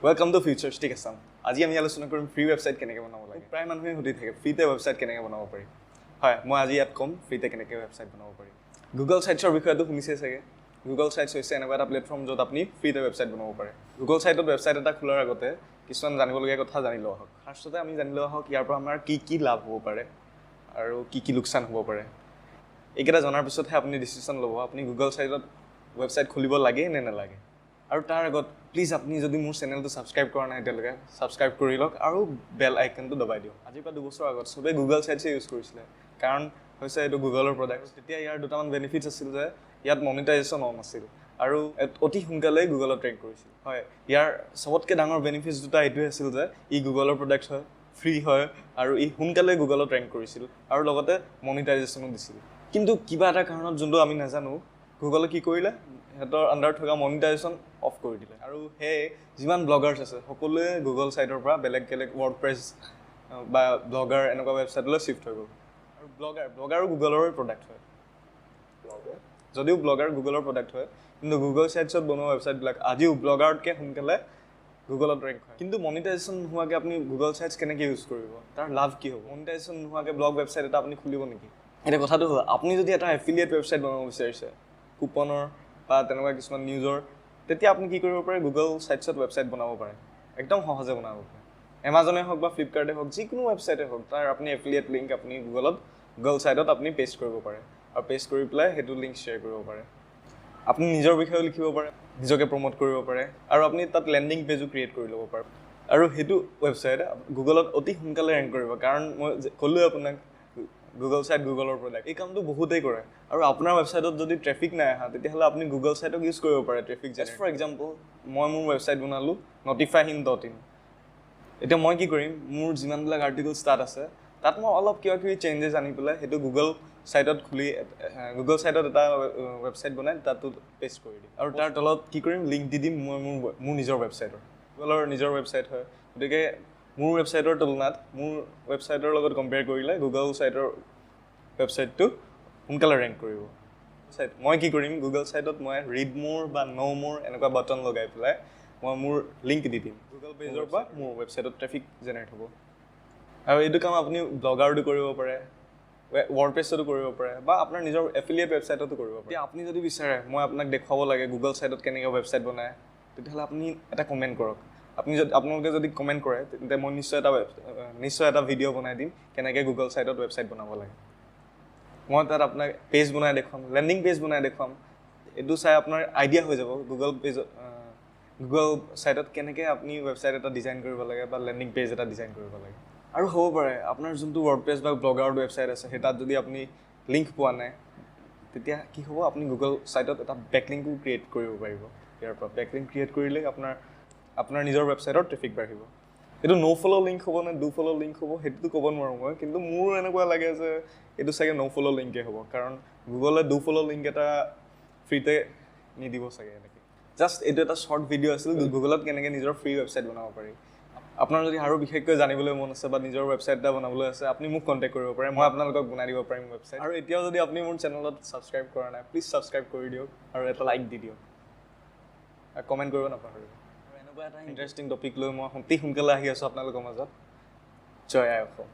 Welcome to Future Stick Assam. আজি আমি আলোচনা কৰিম ফ্ৰী ৱেবছাইট কেনেকৈ বনাব লাগে। প্ৰায় মানুহে সুধি থাকে ফ্ৰীতে ৱেবছাইট কেনেকৈ বনাব পাৰি। হয়, মই আজি ইয়াত ক'ম ফ্ৰীতে কেনেকৈ ৱেবছাইট বনাব পাৰি। গুগল সাইটছৰ বিষয়েটো শুনিছে চাগে। গুগল সাইটছ হৈছে এনেকুৱা এটা প্লেটফৰ্ম য'ত আপুনি ফ্ৰীতে ৱেবছাইট বনাব পাৰে। গুগল সাইটত ৱেবছাইট এটা খোলাৰ আগতে কিছুমান জানিবলগীয়া কথা জানি লোৱা হওক। ফাৰ্ষ্টতে আমি জানি লোৱা হওক ইয়াৰ পৰা আমাৰ কি লাভ হ'ব পাৰে আৰু কি লোকচান হ'ব পাৰে। এইকেইটা জনাৰ পিছতহে আপুনি ডিচিশ্যন ল'ব আপুনি গুগল সাইটত ৱেবছাইট খুলিব লাগে নে নালাগে। আৰু তাৰ আগত প্লিজ আপুনি যদি মোৰ চেনেলটো ছাবস্ক্ৰাইব কৰা নাই এতিয়ালৈকে ছাবস্ক্ৰাইব কৰি লওক আৰু বেল আইকনটো দবাই দিয়ক। আজিৰ পৰা 2 বছৰ আগত চবেই গুগল সাইটছে ইউজ কৰিছিলে কাৰণ হৈছে এইটো গুগলৰ প্ৰডাক্ট। তেতিয়া ইয়াৰ দুটামান বেনিফিটছ আছিল যে ইয়াত মনিটাইজেশ্যন অন আছিল আৰু অতি সোনকালেই গুগলত ৰেংক কৰিছিল। হয়, ইয়াৰ চবতকৈ ডাঙৰ বেনিফিটছ দুটা এইটোৱে আছিল যে ই গুগলৰ প্ৰডাক্ট হয়, ফ্ৰী হয় আৰু ই সোনকালে গুগলত ৰেংক কৰিছিল আৰু লগতে মনিটাইজেশ্যনো দিছিল। কিন্তু কিবা এটা কাৰণত যোনটো আমি নাজানো গুগলে কি কৰিলে সিহঁতৰ আণ্ডাৰত থকা মনিটাইজেশ্যন অফ কৰি দিলে আৰু সেয়ে যিমান ব্লগাৰ্ছ আছে সকলোৱে গুগল সাইটৰ পৰা বেলেগ ৱৰ্ডপ্ৰেছ বা ব্লগাৰ এনেকুৱা ৱেবছাইটলৈ শ্বিফ্ট হৈ গ'ল। আৰু ব্লগাৰো গুগলৰে প্ৰডাক্ট হয়। যদিও ব্লগাৰ গুগলৰ প্ৰডাক্ট হয় কিন্তু গুগল সাইটছত বনোৱা ৱেবছাইটবিলাক আজিও ব্লগাৰতকৈ সোনকালে গুগলত ৰেংক হয়। কিন্তু মনিটাইজেশ্যন নোহোৱাকৈ আপুনি গুগল সাইটছ কেনেকৈ ইউজ কৰিব, তাৰ লাভ কি হ'ব? মনিটাইজেশ্যন নোহোৱাকৈ ব্লগ ৱেবছাইট এটা আপুনি খুলিব নেকি? এতিয়া কথাটো হ'ল আপুনি যদি এটা এফিলিয়েট ৱেবছাইট বনাব বিচাৰিছে কুপনৰ বা তেনেকুৱা কিছুমান নিউজৰ, তেতিয়া আপুনি কি কৰিব পাৰে গুগল সাইটছত ৱেবছাইট বনাব পাৰে। একদম সহজে বনাব পাৰে। এমাজনে হওক বা ফ্লিপকাৰ্টে হওক যিকোনো ৱেবছাইটে হওক তাৰ আপুনি এফিলিয়েট লিংক আপুনি গুগল সাইটত আপুনি পেষ্ট কৰিব পাৰে আৰু পেষ্ট কৰি পেলাই সেইটো লিংক শ্বেয়াৰ কৰিব পাৰে। আপুনি নিজৰ বিষয়েও লিখিব পাৰে, নিজকে প্ৰমোট কৰিব পাৰে আৰু আপুনি তাত লেণ্ডিং পেজো ক্ৰিয়েট কৰি ল'ব পাৰে। আৰু সেইটো ৱেবছাইট গুগলত অতি সোনকালে ৰেংক কৰিব কাৰণ মই ক'লোৱে আপোনাক গুগল সাইট গুগলৰ প্ৰডাক্ট। এই কামটো বহুতেই কৰে আৰু আপোনাৰ ৱেবছাইটত যদি ট্ৰেফিক নাই আহা তেতিয়াহ'লে আপুনি গুগল সাইটক ইউজ কৰিব পাৰে ট্ৰেফিক জাষ্ট ফৰ এক্সাম্পল মই মোৰ ৱেবছাইট বনালোঁ notifyhin.in। এতিয়া মই কি কৰিম মোৰ যিমানবিলাক আৰ্টিকলছ তাত আছে তাত মই অলপ কিবা চেঞ্জেছ আনি পেলাই সেইটো গুগল সাইটত গুগল সাইটত এটা ৱেবছাইট বনাই তাতো পেষ্ট কৰি দিম আৰু তাৰ তলত কি কৰিম লিংক দি দিম মই মোৰ নিজৰ ৱেবছাইটৰ। গুগলৰ নিজৰ ৱেবছাইট হয় গতিকে মোৰ ৱেবছাইটৰ তুলনাত মোৰ ৱেবছাইটৰ লগত কম্পেয়াৰ কৰিলে গুগল সাইটৰ ৱেবছাইটটো সোনকালে ৰেংক কৰিব। মই কি কৰিম গুগল সাইটত মই ৰিড মোৰ বা ন' মোৰ এনেকুৱা বাটন লগাই পেলাই মই মোৰ লিংক দি দিম গুগল পেজৰ পৰা মোৰ ৱেবছাইটত ট্ৰেফিক জেনেৰেট হ'ব। আৰু এইটো কাম আপুনি ব্লগাৰতো কৰিব পাৰে, ৱৰ্ডপ্ৰেছতো কৰিব পাৰে বা আপোনাৰ নিজৰ এফিলিয়েট ৱেবছাইটতো কৰিব পাৰে। এতিয়া আপুনি যদি বিচাৰে মই আপোনাক দেখুৱাব লাগে গুগল সাইটত কেনেকৈ ৱেবছাইট বনায় তেতিয়াহ'লে আপুনি এটা কমেণ্ট কৰক। আপোনালোকে যদি কমেণ্ট কৰে তেন্তে মই নিশ্চয় এটা ভিডিঅ' বনাই দিম কেনেকৈ গুগল সাইটত ৱেবছাইট বনাব লাগে। মই তাত আপোনাক পেজ বনাই দেখুৱাম, লেণ্ডিং পেজ বনাই দেখুৱাম। এইটো চাই আপোনাৰ আইডিয়া হৈ যাব গুগল সাইটত কেনেকৈ আপুনি ৱেবছাইট এটা ডিজাইন কৰিব লাগে বা লেণ্ডিং পেজ এটা ডিজাইন কৰিব লাগে। আৰু হ'ব পাৰে আপোনাৰ যোনটো ৱৰ্ডপ্ৰেছ বা ব্লগাৰ ৱেবছাইট আছে সেই তাত যদি আপুনি লিংক পোৱা নাই তেতিয়া কি হ'ব আপুনি গুগল সাইটত এটা বেকলিংকো ক্ৰিয়েট কৰিব পাৰিব। ইয়াৰ পৰা বেকলিংক ক্ৰিয়েট কৰিলে আপোনাৰ নিজৰ ৱেবছাইটৰ ট্ৰেফিক বাঢ়িব। এইটো ন' ফ'ল' লিংক হ'ব নে ডু ফ'ল' লিংক হ'ব সেইটোতো ক'ব নোৱাৰোঁ মই, কিন্তু মোৰ এনেকুৱা লাগে যে এইটো চাগে ন' ফ'ল' লিংকে হ'ব কাৰণ গুগলে ডু ফ'ল' লিংক এটা ফ্ৰীতে নিদিব চাগে এনেকৈ। জাষ্ট এইটো এটা শ্বৰ্ট ভিডিঅ' আছিল গুগলত কেনেকৈ নিজৰ ফ্ৰী ৱেবছাইট বনাব পাৰি। আপোনাৰ যদি আৰু বিশেষকৈ জানিবলৈ মন আছে বা নিজৰ ৱেবছাইট এটা বনাবলৈ আছে আপুনি মোক কণ্টেক্ট কৰিব পাৰে, মই আপোনালোকক বনাই দিব পাৰিম ৱেবছাইট। আৰু এতিয়াও যদি আপুনি মোৰ চেনেলত ছাবস্ক্ৰাইব কৰা নাই প্লিজ ছাবস্ক্ৰাইব কৰি দিয়ক আৰু এটা লাইক দি দিয়ক আৰু কমেণ্ট কৰিব নাপাহৰিব। আৰু এনেকুৱা এটা ইণ্টাৰেষ্টিং টপিক লৈ মই অতি সোনকালে আহি আছোঁ আপোনালোকৰ মাজত। জয় আই অসম।